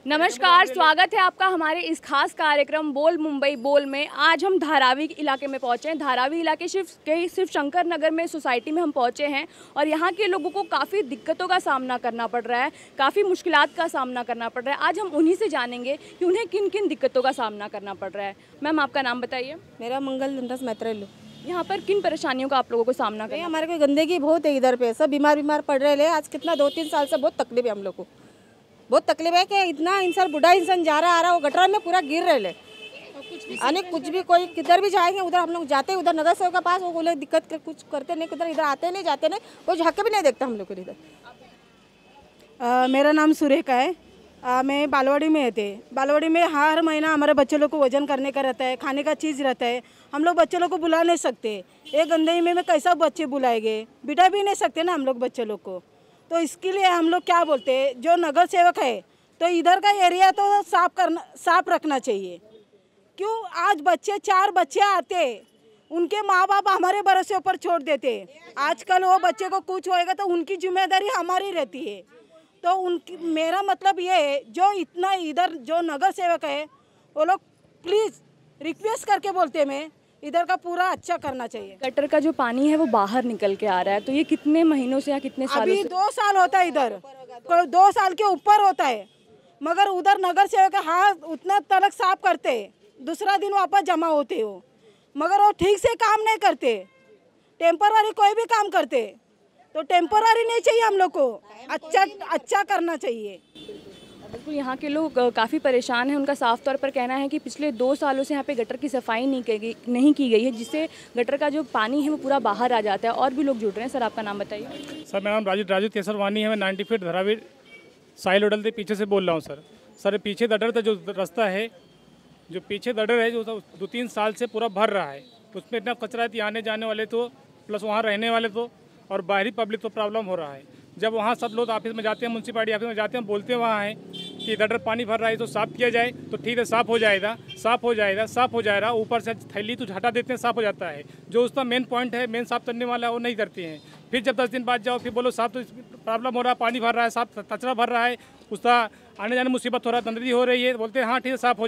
नमस्कार, स्वागत है आपका हमारे इस खास कार्यक्रम बोल मुंबई बोल में। आज हम धारावी इलाके में पहुंचे हैं। धारावी इलाके सिर्फ शंकर नगर में सोसाइटी में हम पहुंचे हैं और यहाँ के लोगों को काफ़ी दिक्कतों का सामना करना पड़ रहा है, काफ़ी मुश्किलात का सामना करना पड़ रहा है। आज हम उन्हीं से जानेंगे कि उन्हें किन किन दिक्कतों का सामना करना पड़ रहा है। मैम, आपका नाम बताइए। मेरा मंगल धनराज मैत्रेलू। यहाँ पर किन परेशानियों का आप लोगों को सामना करना? हमारे को गंदगी बहुत है, इधर पे सब बीमार पड़ रहे हैं। आज कितना 2-3 साल से बहुत तकलीफ है हम लोग को, बहुत तकलीफ है कि इतना इंसान बूढ़ा इंसान जा रहा आ रहा वो गटर में पूरा गिर रहे अनेक कुछ भी कोई किधर भी जाएंगे उधर हम लोग जाते उधर नगर सेवक के पास, वो बोले दिक्कत कुछ करते नहीं, किधर इधर आते नहीं जाते नहीं, कोई झाँक भी नहीं देखता हम लोग को इधर। मेरा नाम सुरेखा है। मैं बालवाड़ी में थे। बालवाड़ी में हर महीना हमारे बच्चे लोग को वजन करने का रहता है, खाने का चीज़ रहता है। हम लोग बच्चे लोग को बुला नहीं सकते, एक गंदगी में कैसा बच्चे बुलाएंगे, बिठा भी नहीं सकते ना हम लोग बच्चे लोग को। तो इसके लिए हम लोग क्या बोलते हैं, जो नगर सेवक है तो इधर का एरिया तो साफ रखना चाहिए। क्यों आज 4 बच्चे आते, उनके माँ बाप हमारे भरोसे ऊपर छोड़ देते। आजकल वो बच्चे को कुछ होएगा तो उनकी जिम्मेदारी हमारी रहती है। तो उनकी मेरा मतलब ये है, जो इतना इधर जो नगर सेवक है वो लोग प्लीज़ रिक्वेस्ट करके बोलते मैं इधर का पूरा अच्छा करना चाहिए। गटर का जो पानी है वो बाहर निकल के आ रहा है, तो ये कितने महीनों से या कितने सालों अभी से? 2 साल होता है, इधर 2 साल के ऊपर होता है, मगर उधर नगर सेवक हाँ उतना तलक साफ करते, दूसरा दिन वापस जमा होते हो, मगर वो ठीक से काम नहीं करते। टेम्पररी कोई भी काम करते तो टेम्पररी नहीं चाहिए, हम लोग को अच्छा करना चाहिए। बिल्कुल, यहाँ के लोग काफ़ी परेशान हैं। उनका साफ तौर पर कहना है कि पिछले 2 सालों से यहाँ पे गटर की सफाई नहीं की गई है, जिससे गटर का जो पानी है वो पूरा बाहर आ जाता है। और भी लोग जुड़ रहे हैं। सर, आपका नाम बताइए। सर, मेरा नाम राजू केसरवानी है। मैं 90 फीट धारावी साहिल होटल के पीछे से बोल रहा हूँ। सर पीछे दडर का जो रास्ता है, जो पीछे दडर है, जो 2-3 साल से पूरा भर रहा है। उसमें इतना कचरा है, आने जाने वाले तो प्लस वहाँ रहने वाले तो और बाहरी पब्लिक तो प्रॉब्लम हो रहा है। जब वहाँ सब लोग ऑफिस में जाते हैं, म्यूनसिपालिटी ऑफिस में जाते हैं, बोलते हैं वहाँ हैं कि गटर पानी भर रहा है तो साफ़ किया जाए, तो ठीक है साफ़ हो जाएगा, साफ़ हो जाएगा। ऊपर से थैली तो हटा देते हैं, साफ़ हो जाता है। जो उसका मेन पॉइंट है, मेन साफ़ करने वाला है, वो नहीं करते हैं। फिर जब 10 दिन बाद जाओ, फिर बोलो साफ़ तो प्रॉब्लम हो रहा है, पानी भर रहा है, साफ कचरा भर रहा है, उसका आने जाने मुसीबत हो रहा है, गंदगी हो रही है। बोलते हैं हाँ ठीक है साफ़ हो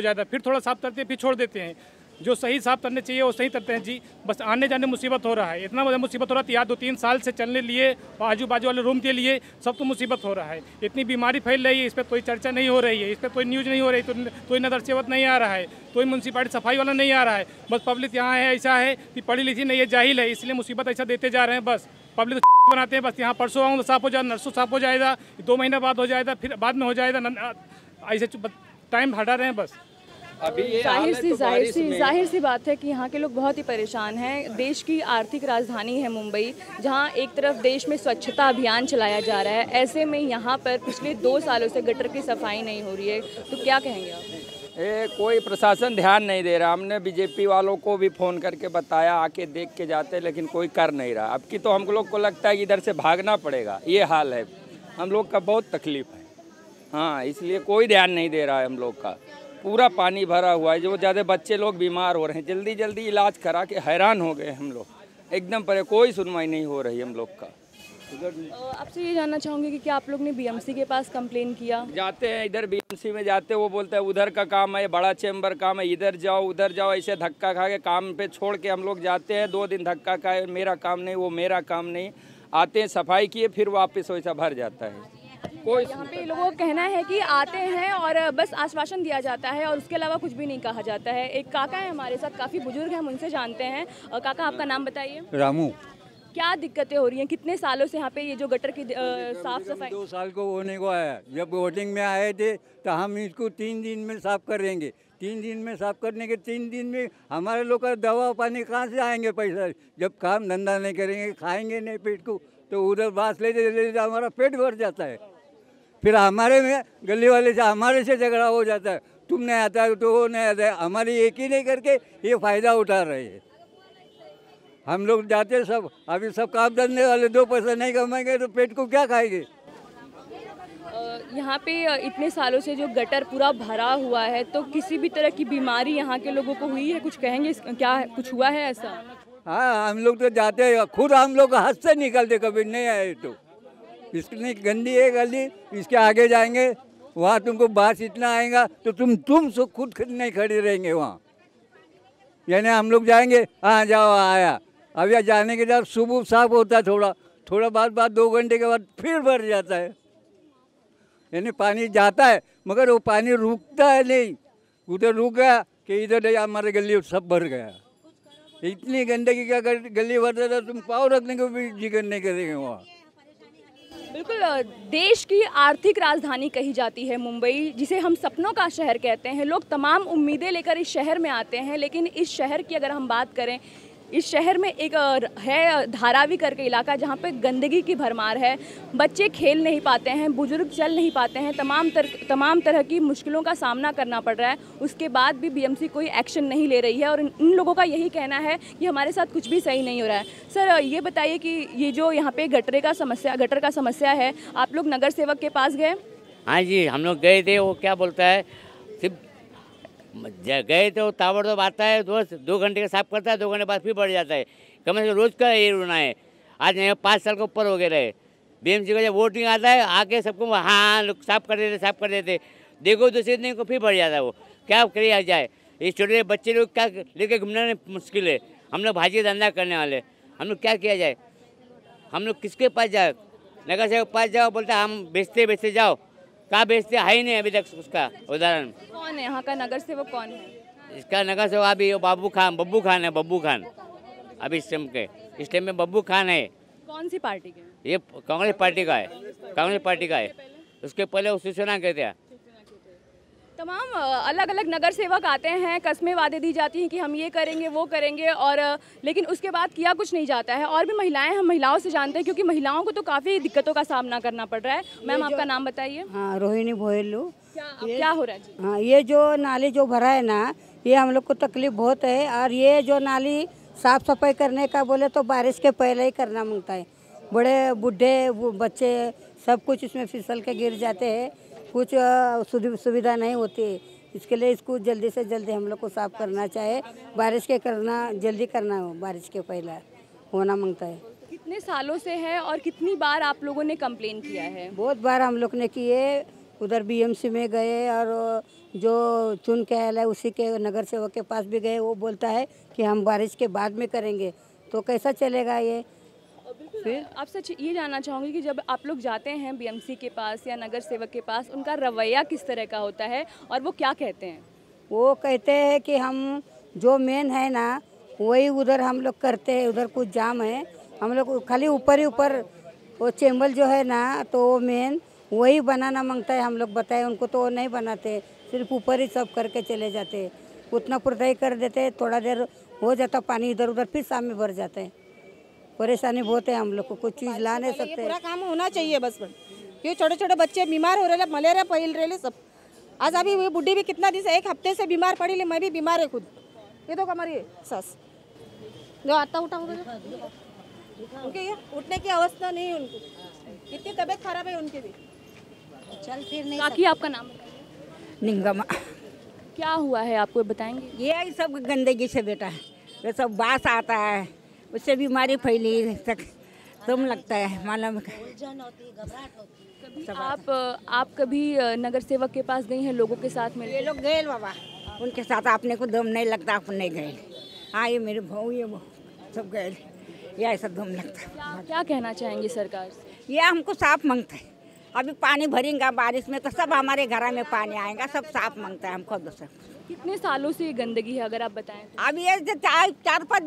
जाएगा। फिर थोड़ा साफ़ करते हैं, फिर छोड़ देते हैं। जो सही साफ करने चाहिए वो सही करते हैं जी, बस आने जाने मुसीबत हो रहा है। इतना बड़ा मुसीबत हो रहा है, या 2-3 साल से चलने लिए आजू बाजू वाले रूम के लिए सब तो मुसीबत हो रहा है। इतनी बीमारी फैल रही है, इस पर कोई चर्चा नहीं हो रही है, इस पर कोई न्यूज़ नहीं हो रही, तो कोई नगर सेवक नहीं आ रहा है, कोई म्यूनसिपालिटी सफाई वाला नहीं आ रहा है। बस पब्लिक यहाँ है, ऐसा है कि पढ़ी लिखी नहीं है, जाहिल है, इसलिए मुसीबत ऐसा देते जा रहे हैं। बस पब्लिक बनाते हैं, बस यहाँ परसों आऊँगा साफ हो जाएगा, नरसों साफ हो जाएगा, 2 महीने बाद हो जाएगा, फिर बाद में हो जाएगा, ऐसे टाइम हटा रहे हैं बस। अभी जाहिर सी बात है कि यहाँ के लोग बहुत ही परेशान हैं। देश की आर्थिक राजधानी है मुंबई, जहाँ एक तरफ देश में स्वच्छता अभियान चलाया जा रहा है, ऐसे में यहाँ पर पिछले 2 सालों से गटर की सफाई नहीं हो रही है, तो क्या कहेंगे आप? कोई प्रशासन ध्यान नहीं दे रहा। हमने बीजेपी वालों को भी फ़ोन करके बताया, आके देख के जाते, लेकिन कोई कर नहीं रहा। अब की तो हम लोग को लगता है कि इधर से भागना पड़ेगा, ये हाल है। हम लोग का बहुत तकलीफ है, हाँ, इसलिए कोई ध्यान नहीं दे रहा है। हम लोग का पूरा पानी भरा हुआ है, जो ज़्यादा बच्चे लोग बीमार हो रहे हैं, जल्दी इलाज करा के हैरान हो गए हम लोग एकदम पर। कोई सुनवाई नहीं हो रही हम लोग का। आपसे ये जानना चाहूँगी कि क्या आप लोग ने बीएमसी के पास कंप्लेन किया? जाते हैं इधर बीएमसी में जाते, वो बोलते हैं उधर का काम है, बड़ा चैम्बर काम है, इधर जाओ उधर जाओ, ऐसे धक्का खा के काम पे छोड़ के हम लोग जाते हैं। 2 दिन धक्का खाए, मेरा काम नहीं, वो मेरा काम नहीं, आते हैं सफाई किए, फिर वापस वैसा भर जाता है। कोई यहाँ पे लोगों का कहना है कि आते हैं और बस आश्वासन दिया जाता है और उसके अलावा कुछ भी नहीं कहा जाता है। एक काका है हमारे साथ, काफ़ी बुजुर्ग हैं, हम उनसे जानते हैं। काका, आपका नाम बताइए। रामू। क्या दिक्कतें हो रही हैं? कितने सालों से यहाँ पे ये जो गटर की साफ सफाई? 2 साल को होने को आया। जब वोटिंग में आए थे तो हम इसको 3 दिन में साफ करेंगे। 3 दिन में साफ करने के 3 दिन में हमारे लोग का दवा पानी कहाँ से आएंगे पैसा? जब काम धंधा नहीं करेंगे, खाएंगे नहीं पेट को, तो उधर बांस ले हमारा पेट भर जाता है। फिर हमारे में गली वाले से हमारे से झगड़ा हो जाता है, तुम नहीं आता है तो वो नहीं आता है। हमारी एक ही नहीं करके ये फ़ायदा उठा रहे हैं। हम लोग जाते सब, अभी सब काम धंधे वाले 2 पैसा नहीं कमाएंगे तो पेट को क्या खाएंगे? यहाँ पे इतने सालों से जो गटर पूरा भरा हुआ है, तो किसी भी तरह की बीमारी यहाँ के लोगों को हुई है? कुछ कहेंगे, क्या कुछ हुआ है ऐसा? हाँ, हम लोग तो जाते हैं, खुद हम लोग हाथ से निकलते, कभी नहीं आए तो। इसकी गंदी है गली, इसके आगे जाएंगे वहाँ तुमको बास इतना आएगा तो तुम खुद नहीं खड़े रहेंगे वहाँ। यानी हम लोग जाएंगे, हाँ जाओ आया, अब यहाँ जाने के बाद सुबह साफ होता है, थोड़ा बाद 2 घंटे के बाद फिर भर जाता है। यानी पानी जाता है मगर वो पानी रुकता है नहीं, उधर रुक गया कि इधर हमारे गली सब भर गया। इतनी गंदगी क्या गली भरता था, तुम पाँव रखने को भी जिक्र नहीं करेंगे वहाँ। बिल्कुल, देश की आर्थिक राजधानी कही जाती है मुंबई, जिसे हम सपनों का शहर कहते हैं। लोग तमाम उम्मीदें लेकर इस शहर में आते हैं, लेकिन इस शहर की अगर हम बात करें, इस शहर में एक है धारावी करके इलाका जहाँ पे गंदगी की भरमार है। बच्चे खेल नहीं पाते हैं, बुजुर्ग चल नहीं पाते हैं, तमाम तरह की मुश्किलों का सामना करना पड़ रहा है। उसके बाद भी बीएमसी कोई एक्शन नहीं ले रही है और इन लोगों का यही कहना है कि हमारे साथ कुछ भी सही नहीं हो रहा है। सर ये बताइए कि ये जो यहाँ पे गटर का समस्या है, आप लोग नगर सेवक के पास गए? हाँ जी, हम लोग गए थे। वो क्या बोलता है, सिर्फ गए तो ताबड़तोड़ आता है, 2 घंटे का साफ करता है, 2 घंटे बाद फिर बढ़ जाता है। कम से कम रोज़ का ये रोना है। आज 5 साल के ऊपर हो गए रहे। बीएमसी का जब वोटिंग आता है आके सबको हाँ लोग साफ कर देते देखो दूसरे दिन को फिर बढ़ जाता है। वो क्या किया जाए, ये छोटे बच्चे लोग क्या लेके घूमना मुश्किल है। हम लोग भाजी धंधा करने वाले, हम लोग क्या किया जाए, हम लोग किसके पास जाए? नगर सेवक के पास जाओ, बोलता हम बेचते जाओ, कहाँ बेचते है ही नहीं अभी तक उसका उदाहरण। कौन है यहाँ का नगर सेवक, कौन है इसका नगर सेवक? अभी बब्बू खान अभी इस टाइम में बब्बू खान है। कौन सी पार्टी के? ये कांग्रेस पार्टी का है। उसके पहले वो शिवसेना के थे। तमाम अलग अलग नगर सेवक आते हैं, कस्में वादे दी जाती हैं कि हम ये करेंगे वो करेंगे, और लेकिन उसके बाद किया कुछ नहीं जाता है। और भी महिलाएं, हम महिलाओं से जानते हैं क्योंकि महिलाओं को तो काफ़ी दिक्कतों का सामना करना पड़ रहा है। मैम आपका नाम बताइए। हाँ, रोहिणी भोयलू। क्या हो रहा है जी? हाँ, ये जो नाली जो भरा है ना, ये हम लोग को तकलीफ बहुत है। और ये जो नाली साफ सफाई करने का बोले तो बारिश के पहले ही करना मांगता है। बड़े बूढ़े बच्चे सब कुछ इसमें फिसल के गिर जाते हैं, कुछ सुविधा नहीं होती। इसके लिए इसको जल्दी से जल्दी हम लोग को साफ करना चाहिए। बारिश के जल्दी करना हो, बारिश के पहले होना मांगता है। कितने सालों से है और कितनी बार आप लोगों ने कंप्लेन किया है? बहुत बार हम लोग ने किए, उधर बीएमसी में गए और जो चुन के आया है उसी के नगर सेवक के पास भी गए। वो बोलता है कि हम बारिश के बाद में करेंगे, तो कैसा चलेगा ये? फिर आपसे ये जानना चाहूँगी कि जब आप लोग जाते हैं बीएमसी के पास या नगर सेवक के पास, उनका रवैया किस तरह का होता है और वो क्या कहते हैं? वो कहते हैं कि हम जो मेन है ना वही उधर हम लोग करते हैं, उधर कुछ जाम है, हम लोग खाली ऊपर ही ऊपर वो चैम्बर जो है ना तो वो मेन वही बनाना मांगता है। हम लोग बताए उनको तो वो नहीं बनाते, सिर्फ ऊपर ही सब करके चले जाते। उतना पुरताई कर देते, थोड़ा देर हो जाता, पानी इधर उधर फिर सामने भर जाते हैं। परेशानी बहुत है हम लोग को, कुछ चीज़ ला नहीं सकते। पूरा काम होना चाहिए बस। क्यों छोटे छोटे बच्चे बीमार हो रहे, मलेरिया फैल रहे सब। आज अभी वो बुढ़ी भी कितना दिन से 1 हफ्ते से बीमार पड़ी ले, मैं भी बीमार है खुद। ये तो हमारी सास जो आता उठा उनके ये उठने की अवस्था नहीं है, उनको कितनी तबीयत खराब है उनकी भी, चल फिर नहीं। काकी आपका नाम? निंगमा। क्या हुआ है आपको बताएंगे? ये सब गंदगी से बेटा है, ये सब बास आता है, उससे बीमारी फैली तक दम लगता है, मालूम। आप कभी नगर सेवक के पास गई हैं, लोगों के साथ मिले? ये लोग गए बाबा, उनके साथ आपने को दम नहीं लगता, आप नहीं गए। हाँ, ये मेरे भाऊ ये सब गए, ये ऐसा दम लगता है। क्या कहना चाहेंगे सरकार से? ये हमको साफ मांगता है। अभी पानी भरेंगे बारिश में तो सब हमारे घर में पानी आएगा, सब साफ मांगता है हमको। दूसरा कितने सालों से ये गंदगी है अगर आप बताएं तो? अभी ये 4-5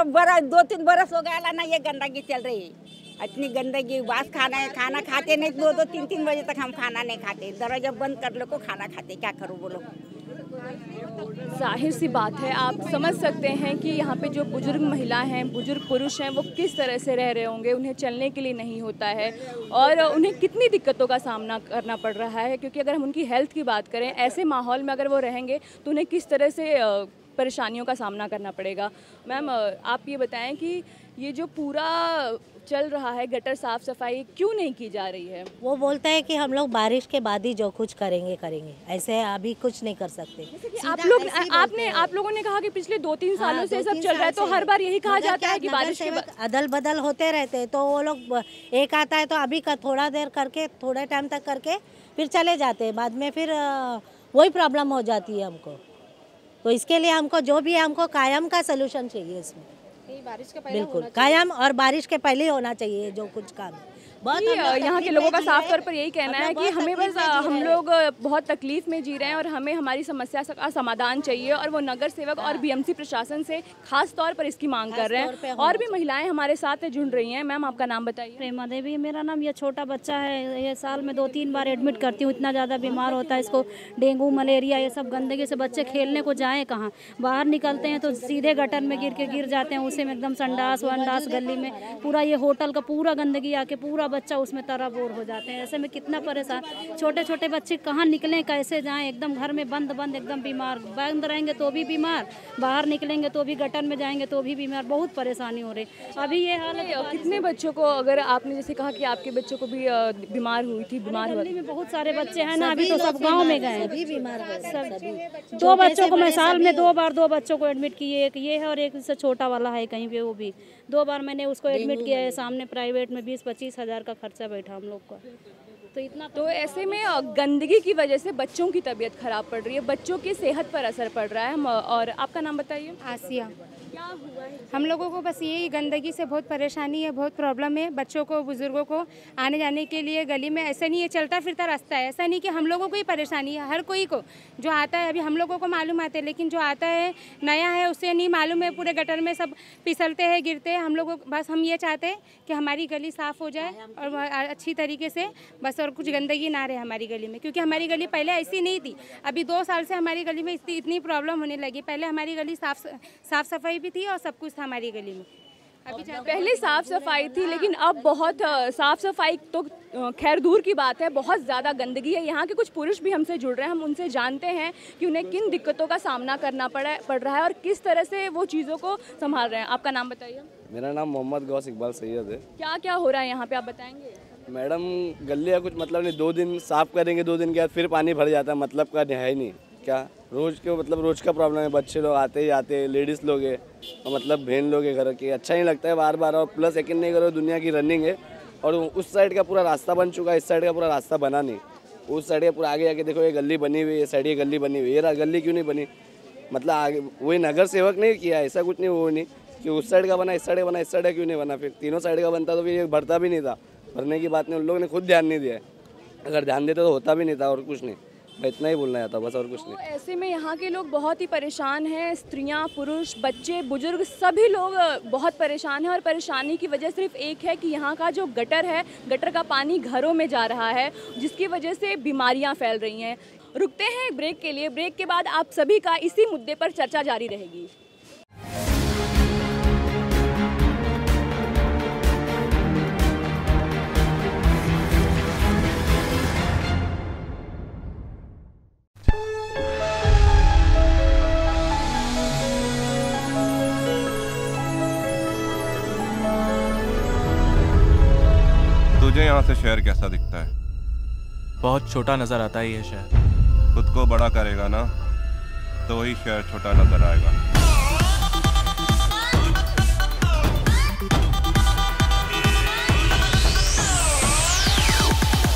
बरस 2-3 बरस हो गया ना, ये गंदगी चल रही है। इतनी गंदगी, बास खाना खाते नहीं, 2-2, 3-3 बजे तक हम खाना नहीं खाते, दरवाजा बंद कर लो को खाना खाते। क्या करूँ बोलो? जाहिर सी बात है, आप समझ सकते हैं कि यहाँ पे जो बुजुर्ग महिला हैं, बुजुर्ग पुरुष हैं, वो किस तरह से रह रहे होंगे। उन्हें चलने के लिए नहीं होता है और उन्हें कितनी दिक्कतों का सामना करना पड़ रहा है, क्योंकि अगर हम उनकी हेल्थ की बात करें, ऐसे माहौल में अगर वो रहेंगे तो उन्हें किस तरह से परेशानियों का सामना करना पड़ेगा। मैम आप ये बताएं कि ये जो पूरा चल रहा है गटर साफ सफाई क्यों नहीं की जा रही है? वो बोलता है कि हम लोग बारिश के बाद ही जो कुछ करेंगे, ऐसे अभी कुछ नहीं कर सकते। आप लोगों ने कहा कि पिछले 2-3 सालों से सब चल रहा है, तो हर बार यही कहा जाता है कि बारिश के बाद अदल बदल होते रहते हैं, तो वो लोग एक आता है तो अभी का थोड़ा देर करके, थोड़े टाइम तक करके फिर चले जाते हैं, बाद में फिर वही प्रॉब्लम हो जाती है हमको। तो इसके लिए हमको जो भी है हमको कायम का सलूशन चाहिए इसमें, बारिश के पहले बिल्कुल कायम, और बारिश के पहले ही होना चाहिए जो कुछ काम है। बहुत यहाँ के लोगों का साफ तौर पर यही कहना है कि हमें बस हम लोग बहुत तकलीफ में जी रहे हैं और हमें हमारी समस्या का समाधान चाहिए, और वो नगर सेवक और बीएमसी प्रशासन से खास तौर पर इसकी मांग कर रहे हैं। और भी महिलाएं हमारे साथ जुड़ रही हैं। मैम, आपका नाम बताइए। प्रेमा देवी मेरा नाम। ये छोटा बच्चा है, ये साल में 2-3 बार एडमिट करती हूँ, इतना ज़्यादा बीमार होता है इसको, डेंगू मलेरिया ये सब गंदगी से। बच्चे खेलने को जाएँ कहाँ, बाहर निकलते हैं तो सीधे गटर में गिर जाते हैं, उसी में एकदम संडास वंडास गली में पूरा, ये होटल का पूरा गंदगी आके पूरा बच्चा उसमें तराबोर हो जाते हैं। ऐसे में कितना परेशान, छोटे छोटे बच्चे कहाँ निकलें, कैसे जाएं, एकदम घर में बंद एकदम बीमार, बंद रहेंगे तो भी बीमार, बाहर निकलेंगे तो भी गटर में जाएंगे तो भी बीमार, बहुत परेशानी हो रही अभी ये हाल है। कितने बच्चों को, अगर आपने जैसे कहा कि आपके बच्चों को भी बीमार हुई थी, बीमार हुई में बहुत सारे बच्चे हैं ना, अभी तो सब गाँव में गए, सभी बीमार सब 2 बच्चों को मैं साल में 2 बार 2 बच्चों को एडमिट किए, एक ये है और एक से छोटा वाला है कहीं पे, वो भी 2 बार मैंने उसको एडमिट किया है। सामने प्राइवेट में 20-25 हज़ार का खर्चा बैठा हम लोग का। तो इतना तो ऐसे में गंदगी की वजह से बच्चों की तबीयत खराब पड़ रही है, बच्चों की सेहत पर असर पड़ रहा है। और आपका नाम बताइए। आसिया। क्या हुआ है? हम लोगों को बस यही गंदगी से बहुत परेशानी है, बहुत प्रॉब्लम है। बच्चों को, बुजुर्गों को आने जाने के लिए गली में ऐसा नहीं है, चलता फिरता रास्ता है, ऐसा नहीं कि हम लोगों को ही परेशानी है, हर कोई को जो आता है। अभी हम लोगों को मालूम आते हैं, लेकिन जो आता है नया है उसे नहीं मालूम है, पूरे गटर में सब फिसलते हैं, गिरते हैं। हम लोगों बस हम ये चाहते हैं कि हमारी गली साफ़ हो जाए और अच्छी तरीके से, बस और कुछ गंदगी ना रहे हमारी गली में, क्योंकि हमारी गली पहले ऐसी नहीं थी। अभी 2 साल से हमारी गली में इतनी प्रॉब्लम होने लगी। पहले हमारी गली साफ सफाई भी थी और सब कुछ था हमारी गली में। अभी पहले साफ सफाई थी, लेकिन अब बहुत साफ सफाई तो खैर दूर की बात है, बहुत ज़्यादा गंदगी है। यहाँ के कुछ पुरुष भी हमसे जुड़ रहे हैं, हम उनसे जानते हैं कि उन्हें किन दिक्कतों का सामना करना पड़ रहा है और किस तरह से वो चीज़ों को संभाल रहे हैं। आपका नाम बताइए। मेरा नाम मोहम्मद गौस इकबाल सैयद है। क्या क्या हो रहा है यहाँ पे, आप बताएंगे? मैडम, गली का कुछ मतलब नहीं, 2 दिन साफ करेंगे, 2 दिन के बाद फिर पानी भर जाता है, मतलब का है ही नहीं। क्या रोज़ के मतलब रोज़ का प्रॉब्लम है, बच्चे लोग आते ही आते, लेडीज़ लोग है और मतलब बहन लोग है घर के, अच्छा नहीं लगता है बार बार। और प्लस यकीन नहीं करो, दुनिया की रनिंग है और उस साइड का पूरा रास्ता बन चुका है, इस साइड का पूरा रास्ता बना नहीं। उस साइड का पूरा आगे जाके देखो, ये गली बनी हुई है, ये साइड की गली बनी हुई है, ये गली क्यों नहीं बनी? मतलब आगे वही नगर सेवक नहीं किया, ऐसा कुछ नहीं, वो नहीं कि उस साइड का बना, इस साइड का बना, इस साइड का क्यों नहीं बना? फिर तीनों साइड का बनता तो फिर ये भरता भी नहीं था। भरने की बात नहीं, उन लोगों ने खुद ध्यान नहीं दिया है। अगर ध्यान देते तो होता भी नहीं था, और कुछ नहीं। मैं इतना ही बोलना चाहता बस, और कुछ नहीं। ऐसे में यहाँ के लोग बहुत ही परेशान हैं, स्त्रियाँ, पुरुष, बच्चे, बुजुर्ग, सभी लोग बहुत परेशान हैं। और परेशानी की वजह सिर्फ एक है कि यहाँ का जो गटर है, गटर का पानी घरों में जा रहा है, जिसकी वजह से बीमारियाँ फैल रही हैं। रुकते हैं ब्रेक के लिए, ब्रेक के बाद आप सभी का इसी मुद्दे पर चर्चा जारी रहेगी। तुझे यहाँ से शहर कैसा दिखता है? बहुत छोटा नजर आता है ये शहर। खुद को बड़ा करेगा ना तो वही शहर छोटा नजर आएगा।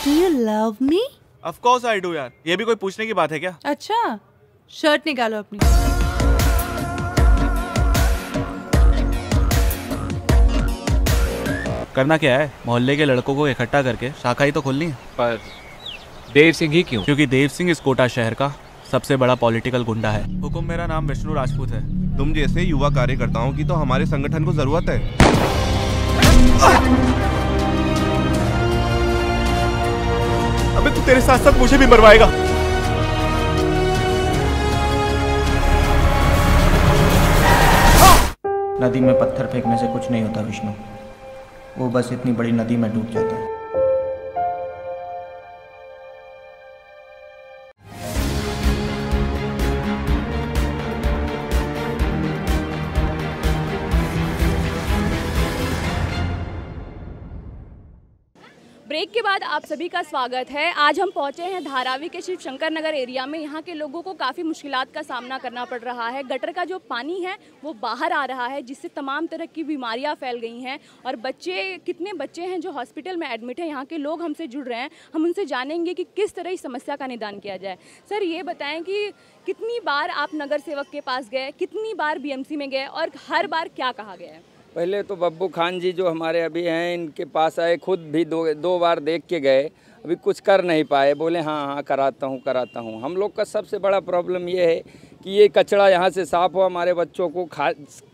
Do you love me? Of course I do यार, ये भी कोई पूछने की बात है क्या? अच्छा, शर्ट निकालो अपनी। करना क्या है? मोहल्ले के लड़कों को इकट्ठा करके शाखा ही तो खोलनी है। पर देव सिंह ही क्यों? क्योंकि देव सिंह इस कोटा शहर का सबसे बड़ा पॉलिटिकल गुंडा है। हुकुम, मेरा नाम विष्णु राजपूत है। तुम जैसे युवा कार्यकर्ताओं की तो हमारे संगठन को जरूरत है। अबे तू तेरे साथ साथ मुझे भी मरवाएगा। नदी में पत्थर फेंकने से कुछ नहीं होता विष्णु, वो बस इतनी बड़ी नदी में डूब जाता है। ब्रेक ब्रेक के बाद आप सभी का स्वागत है। आज हम पहुंचे हैं धारावी के शिव शंकर नगर एरिया में। यहाँ के लोगों को काफ़ी मुश्किलात का सामना करना पड़ रहा है। गटर का जो पानी है वो बाहर आ रहा है, जिससे तमाम तरह की बीमारियां फैल गई हैं। और कितने बच्चे हैं जो हॉस्पिटल में एडमिट हैं। यहाँ के लोग हमसे जुड़ रहे हैं, हम उनसे जानेंगे कि किस तरह इस समस्या का निदान किया जाए। सर, ये बताएं कि कितनी बार आप नगर सेवक के पास गए, कितनी बार BMC में गए और हर बार क्या कहा गया है? पहले तो बब्बू खान जी जो हमारे अभी हैं, इनके पास आए, खुद भी दो बार देख के गए, अभी कुछ कर नहीं पाए। बोले हाँ कराता हूँ। हम लोग का सबसे बड़ा प्रॉब्लम ये है कि ये कचरा यहाँ से साफ़ हो। हमारे बच्चों को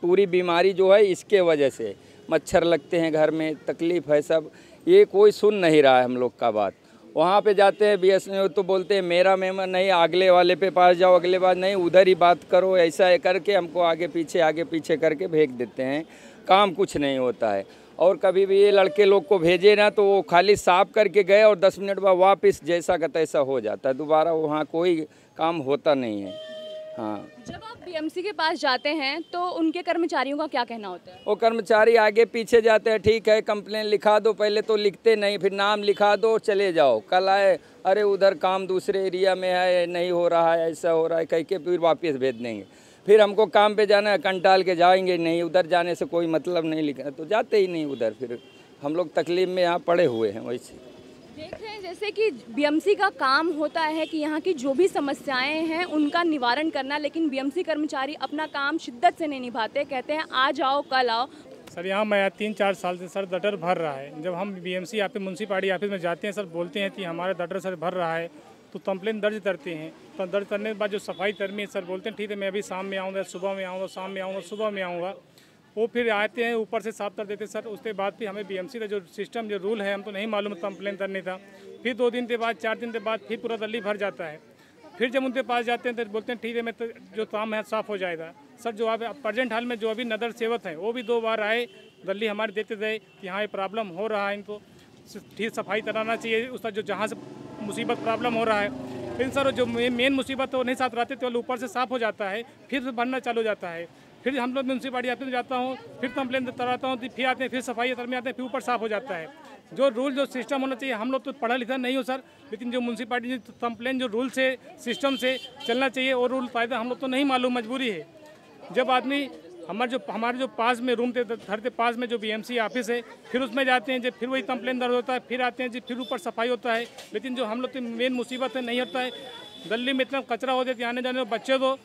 पूरी बीमारी जो है इसके वजह से, मच्छर लगते हैं घर में, तकलीफ़ है सब। ये कोई सुन नहीं रहा है हम लोग का बात। वहाँ पे जाते हैं BS में तो बोलते हैं मेरा मेम्बर नहीं, अगले वाले पे पास जाओ, अगले बार नहीं, उधर ही बात करो। ऐसा करके हमको आगे पीछे करके भेज देते हैं। काम कुछ नहीं होता है। और कभी भी ये लड़के लोग को भेजे ना तो वो खाली साफ करके गए और 10 मिनट बाद वापस जैसा का तैसा हो जाता है। दोबारा वहाँ कोई काम होता नहीं है। हाँ, जब आप BMC के पास जाते हैं तो उनके कर्मचारियों का क्या कहना होता है? वो कर्मचारी आगे पीछे जाते हैं, ठीक है कंप्लेन लिखा दो। पहले तो लिखते नहीं, फिर नाम लिखा दो चले जाओ। कल आए, अरे उधर काम दूसरे एरिया में है, नहीं हो रहा है, ऐसा हो रहा है, कह के फिर वापस भेज देंगे। फिर हमको काम पे जाना है, कंटाल के जाएंगे नहीं, उधर जाने से कोई मतलब नहीं, लिखा तो जाते ही नहीं उधर। फिर हम लोग तकलीफ में यहाँ पड़े हुए हैं। वैसे देख रहे हैं जैसे कि BMC का काम होता है कि यहाँ की जो भी समस्याएं हैं उनका निवारण करना, लेकिन BMC कर्मचारी अपना काम शिद्दत से नहीं निभाते। कहते हैं आज आओ कल आओ। सर, यहाँ मैं 3-4 साल से सर गटर भर रहा है। जब हम BMC यहाँ पे म्यूनसिपालिटी ऑफिस में जाते हैं, सर बोलते हैं कि हमारा गटर सर भर रहा है, तो कंप्लेन दर्ज करते हैं। तो दर्ज करने के बाद जो सफाई कर्मी है सर बोलते हैं ठीक है मैं अभी शाम में आऊँगा, सुबह में आऊँगा, शाम में आऊँगा, सुबह में आऊँगा। वो फिर आते हैं, ऊपर से साफ कर देते सर। उसके बाद फिर हमें BMC का जो सिस्टम, जो रूल है, हम तो नहीं मालूम कंप्लेन करने का। फिर 2 दिन के बाद, 4 दिन के बाद फिर पूरा गली भर जाता है। फिर जब उनके पास जाते हैं तो बोलते हैं ठीक है मैं तो जो काम है साफ़ हो जाएगा। सर जो आप प्रेजेंट हाल में जो अभी नगर सेवक हैं वो भी 2 बार आए, गली हमारे देते गए कि हाँ ये प्रॉब्लम हो रहा है, इनको ठीक सफाई कराना चाहिए। उसका जो जहाँ से मुसीबत प्रॉब्लम हो रहा है, फिर सर जो मेन मुसीबत वो नहीं साथ रहते तो ऊपर से साफ़ हो जाता है, फिर भरना चालू जाता है। फिर हम लोग म्यूनसिपालिटी ऑफिस में जाता हूँ, फिर कंप्लेन कराता हूँ, फिर आते हैं, फिर सफाई में आते हैं, फिर ऊपर साफ़ हो जाता है। जो रूल जो सिस्टम होना चाहिए, हम लोग तो पढ़ा लिखा नहीं हो सर, लेकिन जो म्यूनसिपालिटी कंप्लेन जो रूल से सिस्टम से चलना चाहिए वो रूल कायदा हम लोग तो नहीं मालूम, मजबूरी है। जब आदमी हमारे जो पास में रूम थे, घर के पास में जो BMC ऑफिस है, फिर उसमें जाते हैं, जब फिर वही कंप्लेन दर्ज होता है, फिर आते हैं जी, फिर ऊपर सफाई होता है। लेकिन जो हम लोग की मेन मुसीबत है नहीं होता है। गली में इतना कचरा हो जाता है, आने जाने बच्चे दो,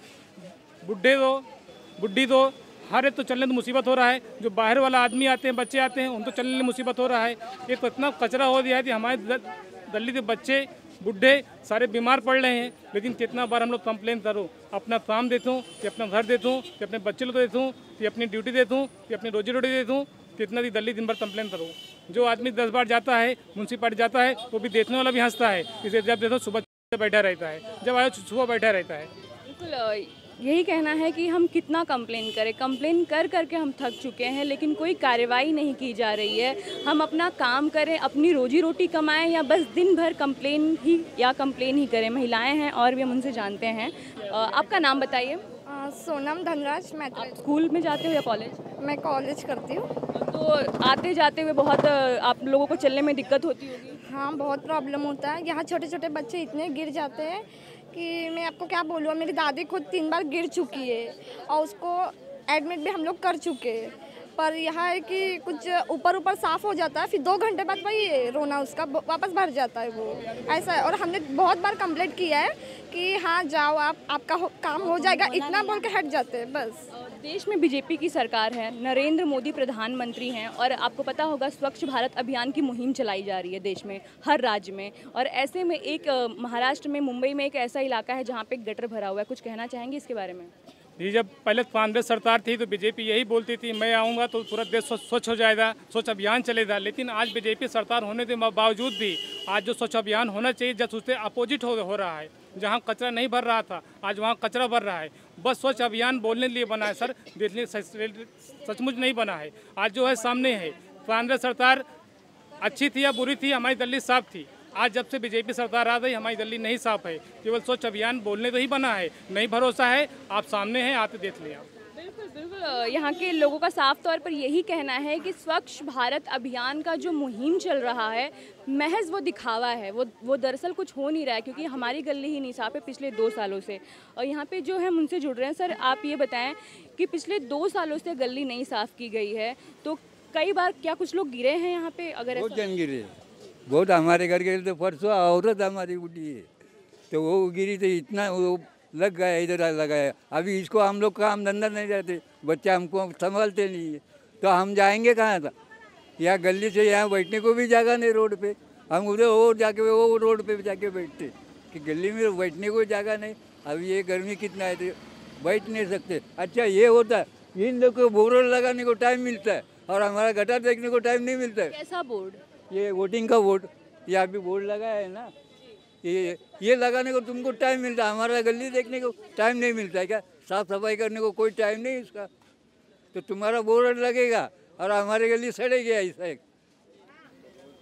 बुढ़ी दो, हर एक तो चलने तो मुसीबत हो रहा है। जो बाहर वाला आदमी आते हैं, बच्चे आते हैं, उन तो चलने में मुसीबत हो रहा है। ये तो इतना कचरा हो गया है कि हमारे गली के बच्चे बुढ़े सारे बीमार पड़ रहे हैं। लेकिन कितना बार हम लोग कंप्लेन करूँ, अपना काम देता हूँ कि अपना घर देता हूँ कि अपने बच्चे को देता हूँ कि अपनी ड्यूटी देता हूँ कि अपनी रोजी रोटी देता हूँ, कितना भी दिल्ली दिन भर कंप्लेन करूँ। जो आदमी 10 बार जाता है, म्यूनसिपालिटी जाता है, वो भी देखने वाला भी हंसता है। इसे जब देखो सुबह बैठा रहता है, जब आयो सुबह बैठा रहता है। बिल्कुल यही कहना है कि हम कितना कंप्लेन करें, कंप्लेन कर करके हम थक चुके हैं, लेकिन कोई कार्रवाई नहीं की जा रही है। हम अपना काम करें, अपनी रोजी रोटी कमाएं, या बस दिन भर कंप्लेन ही करें। महिलाएं हैं और भी हम उनसे जानते हैं। आपका नाम बताइए। सोनम धनराज। मैं स्कूल में जाते हो या कॉलेज? मैं कॉलेज करती हूँ। तो आते जाते हुए बहुत आप लोगों को चलने में दिक्कत होती होगी? हाँ, बहुत प्रॉब्लम होता है। यहाँ छोटे छोटे बच्चे इतने गिर जाते हैं कि मैं आपको क्या बोलूँ। मेरी दादी खुद 3 बार गिर चुकी है और उसको एडमिट भी हम लोग कर चुके हैं। पर यहाँ है कि कुछ ऊपर साफ़ हो जाता है, फिर 2 घंटे बाद वही रोना उसका वापस भर जाता है, वो ऐसा है। और हमने बहुत बार कंप्लेंट किया है कि हाँ जाओ आपका काम हो जाएगा, इतना बोल के हट जाते हैं बस। देश में BJP की सरकार है, नरेंद्र मोदी प्रधानमंत्री हैं, और आपको पता होगा स्वच्छ भारत अभियान की मुहिम चलाई जा रही है देश में हर राज्य में। और ऐसे में एक महाराष्ट्र में, मुंबई में एक ऐसा इलाका है जहाँ पे गटर भरा हुआ है। कुछ कहना चाहेंगे इसके बारे में? जी, जब पहले कांग्रेस सरकार थी तो BJP यही बोलती थी मैं आऊँगा तो पूरा देश स्वच्छ हो जाएगा, स्वच्छ अभियान चलेगा। लेकिन आज BJP सरकार होने के बावजूद भी आज जो स्वच्छ अभियान होना चाहिए, जब उससे अपोजिट हो रहा है। जहाँ कचरा नहीं भर रहा था, आज वहाँ कचरा भर रहा है। बस स्वच्छ अभियान बोलने के लिए बना है सर, देखने सचमुच नहीं बना है। आज जो है सामने है, कांग्रेस सरकार अच्छी थी या बुरी थी, हमारी दिल्ली साफ थी। आज जब से BJP सरकार आ गई, हमारी दिल्ली नहीं साफ है। केवल स्वच्छ अभियान बोलने तो ही बना है, नहीं भरोसा है। आप सामने हैं, आते देख लिया। बिल्कुल बिल्कुल यहाँ के लोगों का साफ तौर पर यही कहना है कि स्वच्छ भारत अभियान का जो मुहिम चल रहा है महज वो दिखावा है, वो दरअसल कुछ हो नहीं रहा है, क्योंकि हमारी गली ही नहीं साफ है पिछले 2 सालों से। और यहाँ पे जो है उनसे जुड़ रहे हैं। सर आप ये बताएं कि पिछले 2 सालों से गली नहीं साफ़ की गई है, तो कई बार क्या कुछ लोग गिरे हैं यहाँ पे? अगर बहुत जन गिरे, बहुत हमारे घर के तो परसों औरत हमारी उठी है, तो वो गिरी तो इतना वो लग गया, इधर लगा है। अभी इसको हम लोग काम धंधा नहीं रहते, बच्चे हमको संभालते नहीं है, तो हम जाएंगे कहाँ था? यहाँ गली से यहाँ बैठने को भी जगह नहीं रोड पे, हम उधर वो जाके वो रोड पे जाके बैठते कि गली में बैठने को जगह नहीं। अभी ये गर्मी कितना है तो बैठ नहीं सकते। अच्छा ये होता है इन लोग को बोर्ड लगाने को टाइम मिलता है और हमारा गटर देखने को टाइम नहीं मिलता है। कैसा बोर्ड? ये वोटिंग का बोर्ड, ये अभी बोर्ड लगा है ना, ये लगाने को तुमको टाइम मिलता है, हमारा गली देखने को टाइम नहीं मिलता है क्या? साफ सफाई करने को कोई टाइम नहीं इसका, तो तुम्हारा बोर्ड लगेगा और हमारी गली सड़ेगी ऐसा एक।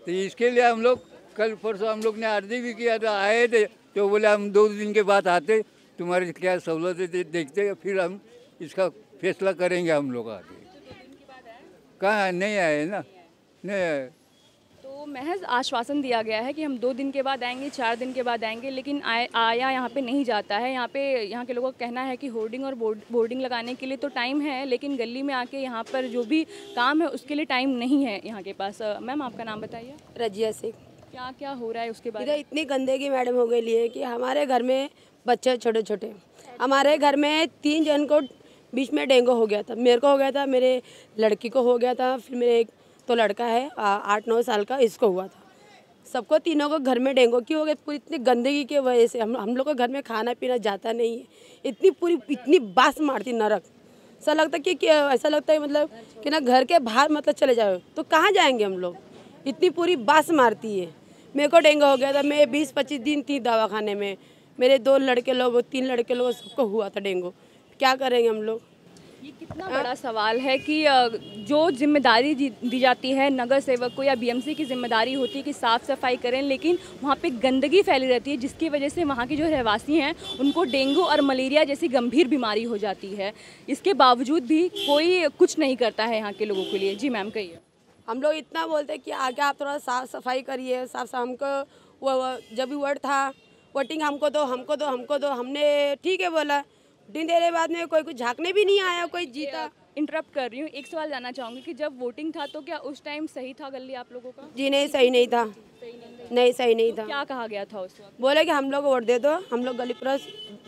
तो इसके लिए हम लोग कल परसों हम लोग ने अर्जी भी किया था, आए थे तो बोले हम 2 दिन के बाद आते, तुम्हारी क्या सहूलतें देखते फिर हम इसका फैसला करेंगे। हम लोग आगे कहाँ नहीं आए ना, नहीं आए। तो महज आश्वासन दिया गया है कि हम 2 दिन के बाद आएंगे, 4 दिन के बाद आएंगे, लेकिन आया यहाँ पे नहीं जाता है। यहाँ के लोगों का कहना है कि होर्डिंग और बोर्डिंग लगाने के लिए तो टाइम है, लेकिन गली में आके यहाँ पर जो भी काम है उसके लिए टाइम नहीं है यहाँ के पास। मैम आपका नाम बताइए। रजिया शेख। क्या क्या हो रहा है उसके बाद? इधर इतनी गंदगी मैडम हो गई है कि हमारे घर में बच्चे छोटे छोटे, हमारे घर में 3 जन को बीच में डेंगू हो गया था। मेरे को हो गया था, मेरे लड़की को हो गया था, फिर मेरे एक तो लड़का है 8-9 साल का, इसको हुआ था। सबको तीनों को घर में डेंगू की हो गई पूरी इतनी गंदगी की वजह से। हम लोग को घर में खाना पीना जाता नहीं है, इतनी बास मारती नरक। ऐसा लगता है कि ऐसा लगता है मतलब कि ना घर के बाहर मतलब चले जाओ तो कहाँ जाएंगे हम लोग, इतनी पूरी बास मारती है। मेरे को डेंगू हो गया था, मैं 20-25 दिन थी दवाखाने में। मेरे 2 लड़के लोग 3 लड़के लोग सबको हुआ था डेंगू। क्या करेंगे हम लोग? ये कितना बड़ा सवाल है कि जो जिम्मेदारी दी जाती है नगर सेवक को या बीएमसी की जिम्मेदारी होती है कि साफ़ सफाई करें, लेकिन वहाँ पे गंदगी फैली रहती है जिसकी वजह से वहाँ के जो रहवासी हैं उनको डेंगू और मलेरिया जैसी गंभीर बीमारी हो जाती है। इसके बावजूद भी कोई कुछ नहीं करता है यहाँ के लोगों के लिए। जी मैम कहिए। हम लोग इतना बोलते हैं कि आगे आप थोड़ा साफ़ सफाई करिए, साफ हमको वो जब भी वर्ड था वोटिंग हमको दो, हमने ठीक है बोला। दिन देने बाद में कोई कुछ झांकने भी नहीं आया, कोई जीता। इंटरप्ट कर रही हूँ, एक सवाल जानना चाहूँगी कि जब वोटिंग था तो क्या उस टाइम सही था गली आप लोगों का? जी नहीं, सही नहीं था। नहीं सही नहीं था। क्या कहा गया था उस वक्त? बोले कि हम लोग वोट दे दो, हम लोग गली पूरा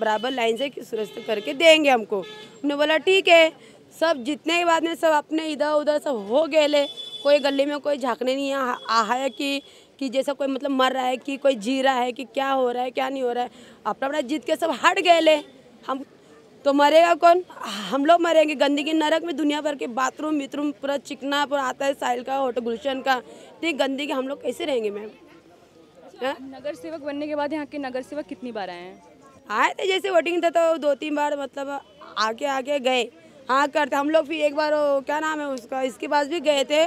बराबर लाइन से सुरक्षित करके देंगे हमको। हमने बोला ठीक है। सब जीतने के बाद में सब अपने इधर उधर सब हो गए, कोई गली में कोई झांकने नहीं आ है कि जैसा कोई मतलब मर रहा है कि कोई जी रहा है कि क्या हो रहा है क्या नहीं हो रहा है। अपना अपना जीत के सब हट गए। हम तो मरेगा कौन? हम लोग मरेंगे। गंदगी नरक में दुनिया भर के बाथरूम विथरूम पूरा चिकना पूरा आता है, साइल का होटल गुलशन का, इतनी गंदगी हम लोग कैसे रहेंगे मैम? नगर सेवक बनने के बाद यहाँ के नगर सेवक कितनी बार आए हैं? आए थे, जैसे वोटिंग था तो 2-3 बार मतलब आके गए। हाँ करते हम लोग। फिर एक बार क्या नाम है उसका, इसके पास भी गए थे,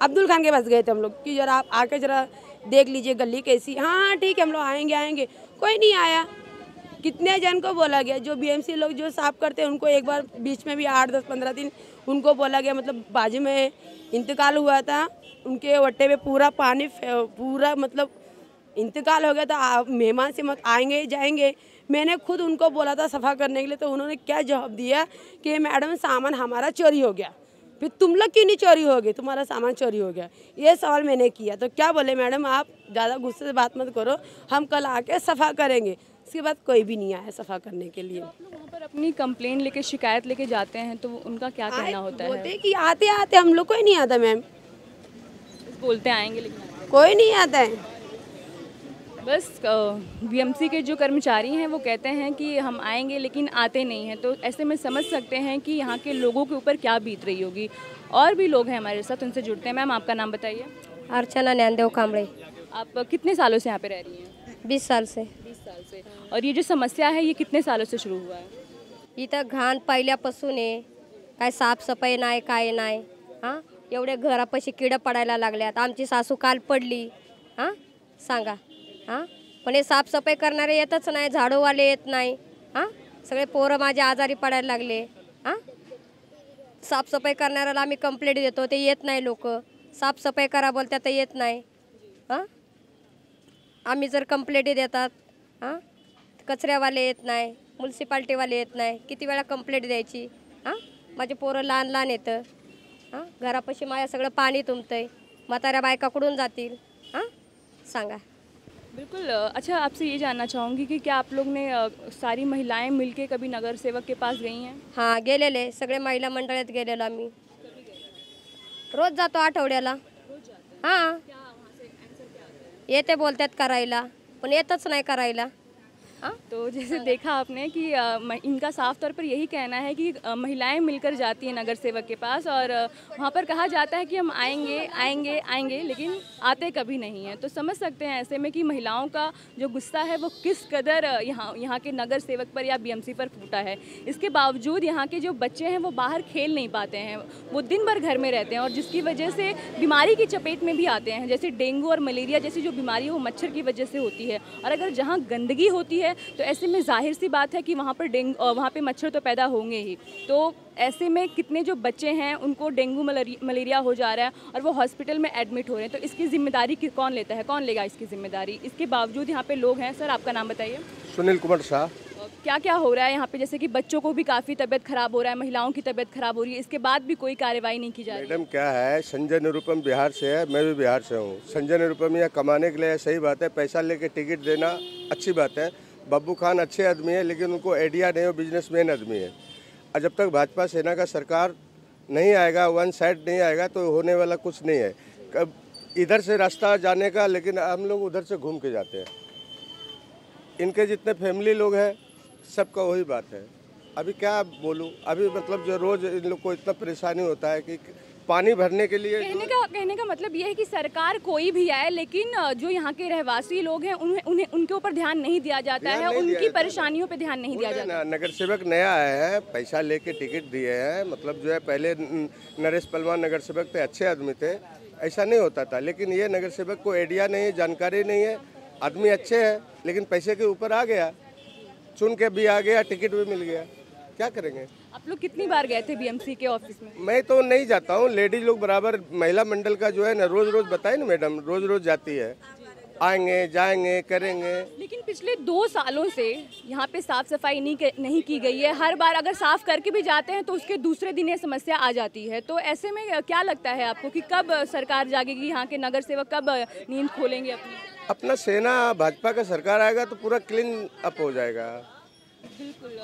अब्दुल खान के पास गए थे हम लोग कि जरा आप आके जरा देख लीजिए गली कैसी। हाँ ठीक है हम लोग आएंगे। कोई नहीं आया। कितने जन को बोला गया, जो बीएमसी लोग जो साफ करते हैं उनको एक बार बीच में भी 8-10-15 दिन उनको बोला गया, मतलब बाजू में इंतकाल हुआ था, उनके वट्टे में पूरा पानी पूरा मतलब इंतकाल हो गया था। मेहमान से मत आएंगे जाएंगे। मैंने खुद उनको बोला था सफ़ा करने के लिए, तो उन्होंने क्या जवाब दिया कि मैडम सामान हमारा चोरी हो गया। फिर तुम लोग क्यों नहीं चोरी हो गई, तुम्हारा सामान चोरी हो गया, ये सवाल मैंने किया। तो क्या बोले मैडम आप ज़्यादा गुस्से से बात मत करो, हम कल आके सफ़ा करेंगे। इसके बाद कोई भी नहीं आया सफ़ा करने के लिए। आप लोग वहाँ पर अपनी कंप्लेंट लेके शिकायत लेके जाते हैं तो उनका क्या कहना होता है? बोलते कि आते हम लोग कोई नहीं आता मैम। बोलते आएंगे लेकिन कोई नहीं आता है। बस बीएमसी के जो कर्मचारी हैं वो कहते हैं कि हम आएंगे लेकिन आते नहीं हैं। तो ऐसे में समझ सकते हैं कि यहाँ के लोगों के ऊपर क्या बीत रही होगी। और भी लोग हैं हमारे साथ, उनसे जुड़ते हैं। मैम आपका नाम बताइए। अर्चना ज्ञानदेव कामड़े। आप कितने सालों से यहाँ पे रह रही हैं? 20 साल से। 20 साल से। और ये जो समस्या है ये कितने सालों से शुरू हुआ है? इथं घाण पहिल्यापासून आहे, काय साफसफाई नाही काय नाही। हां एवढे घरापाशी किडं पडायला लागल्यात। आमची सासू काल पडली। हां सांगा। हां पण हे साफसफाई करणारे येतच नाही, झाडूवाले येत नाही। हां सगळे पोरं माझे आजारी पडायला लागले। हां साफसफाई करणाऱ्याला आम्ही कंप्लेंट देतो, ते येत नाही लोक. साफसफाई करा बोलतात तर येत नाही. हां, आम्ही जर कंप्लेंट देतात, हां, कचऱ्यावाले येत नाही, म्युन्सिपाल्टीवाले येत नाही. किती वेळा कंप्लेंट द्यायची? हां, माझे पोरं लहान लहान येतं. हां, घरापाशी माझ्या सगळं पाणी तुंबतंय. म्हाताऱ्या बायका कुठून जातील? हां, सांगा. बिल्कुल। अच्छा, आपसे ये जानना चाहूँगी कि क्या आप लोग ने सारी महिलाएं मिलके कभी नगर सेवक के पास गई हैं? हां, गेलेले सगळे महिला मंडळात गेलेलो आम्ही. रोज जातो आठवड्याला. हां, येते बोलतात करायला, पण येतच नाही करायला. तो जैसे देखा आपने कि इनका साफ तौर पर यही कहना है कि महिलाएं मिलकर जाती हैं नगर सेवक के पास और वहाँ पर कहा जाता है कि हम आएंगे आएंगे आएंगे, लेकिन आते कभी नहीं हैं। तो समझ सकते हैं ऐसे में कि महिलाओं का जो गुस्सा है वो किस कदर यहाँ के नगर सेवक पर या बीएमसी पर फूटा है। इसके बावजूद यहाँ के जो बच्चे हैं वो बाहर खेल नहीं पाते हैं, वो दिन भर घर में रहते हैं और जिसकी वजह से बीमारी की चपेट में भी आते हैं। जैसे डेंगू और मलेरिया जैसी जो बीमारी है वो मच्छर की वजह से होती है, और अगर जहाँ गंदगी होती है तो ऐसे में जाहिर सी बात है कि वहाँ पर वहाँ पे मच्छर तो पैदा होंगे ही। तो ऐसे में कितने जो बच्चे हैं उनको डेंगू मलेरिया हो जा रहा है और वो हॉस्पिटल में एडमिट हो रहे हैं। तो इसकी जिम्मेदारी कौन लेता है, कौन लेगा इसकी जिम्मेदारी? इसके बावजूद यहाँ पे लोग हैं। सर, आपका नाम बताइए। सुनील कुमार शाह। क्या क्या हो रहा है यहाँ पे? जैसे कि बच्चों को भी काफ़ी तबीयत खराब हो रहा है, महिलाओं की तबीयत खराब हो रही है, इसके बाद भी कोई कार्रवाई नहीं की जा रही? मैडम क्या है, संजय निरुपम बिहार से है, मैं भी बिहार से हूँ। संजय निरुपम यहाँ कमाने के लिए सही बात है, पैसा लेके टिकट देना अच्छी बात है। बब्बू खान अच्छे आदमी है, लेकिन उनको आइडिया नहीं हो, बिजनेसमैन आदमी है। और जब तक भाजपा सेना का सरकार नहीं आएगा, वन साइड नहीं आएगा, तो होने वाला कुछ नहीं है। कब इधर से रास्ता जाने का, लेकिन हम लोग उधर से घूम के जाते हैं। इनके जितने फैमिली लोग हैं सबका वही बात है। अभी क्या बोलूँ, अभी मतलब जो रोज़ इन लोग को इतना परेशानी होता है कि पानी भरने के लिए। कहने का मतलब ये है कि सरकार कोई भी आए, लेकिन जो यहाँ के रहवासी लोग हैं उनके ऊपर ध्यान नहीं दिया जाता है, उनकी परेशानियों पे ध्यान नहीं दिया जाता। नगर सेवक नया आया है, पैसा लेके टिकट दिए हैं, मतलब जो है पहले नरेश पलवान नगर सेवक थे, अच्छे आदमी थे, ऐसा नहीं होता था। लेकिन ये नगर सेवक को आइडिया नहीं है, जानकारी नहीं है, आदमी अच्छे हैं लेकिन पैसे के ऊपर आ गया, चुन के भी आ गया, टिकट भी मिल गया, क्या करेंगे? आप लोग कितनी बार गए थे बीएमसी के ऑफिस में? मैं तो नहीं जाता हूँ, लेडीज लोग बराबर, महिला मंडल का जो है ना रोज रोज बताए ना मैडम, रोज रोज जाती है, आएंगे जाएंगे करेंगे। लेकिन पिछले 2 सालों से यहाँ पे साफ सफाई नहीं की गई है। हर बार अगर साफ करके भी जाते हैं तो उसके दूसरे दिन ये समस्या आ जाती है। तो ऐसे में क्या लगता है आपको कि कब सरकार जागेगी, यहाँ के नगर सेवक कब नींद खोलेंगे अपना सेना भाजपा का सरकार आएगा तो पूरा क्लीन अप हो जाएगा। बिल्कुल।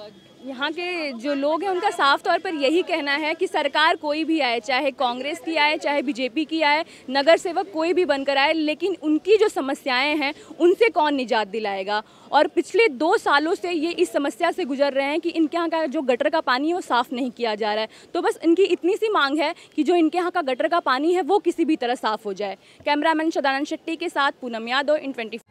यहाँ के जो लोग हैं उनका साफ तौर पर यही कहना है कि सरकार कोई भी आए, चाहे कांग्रेस की आए, चाहे बीजेपी की आए, नगर सेवक कोई भी बनकर आए, लेकिन उनकी जो समस्याएं हैं उनसे कौन निजात दिलाएगा। और पिछले 2 सालों से ये इस समस्या से गुजर रहे हैं कि इनके यहाँ का जो गटर का पानी है वो साफ़ नहीं किया जा रहा है। तो बस इनकी इतनी सी मांग है कि जो इनके यहाँ का गटर का पानी है वो किसी भी तरह साफ़ हो जाए। कैमरामैन सदानंद शेट्टी के साथ पूनम यादव, IN24।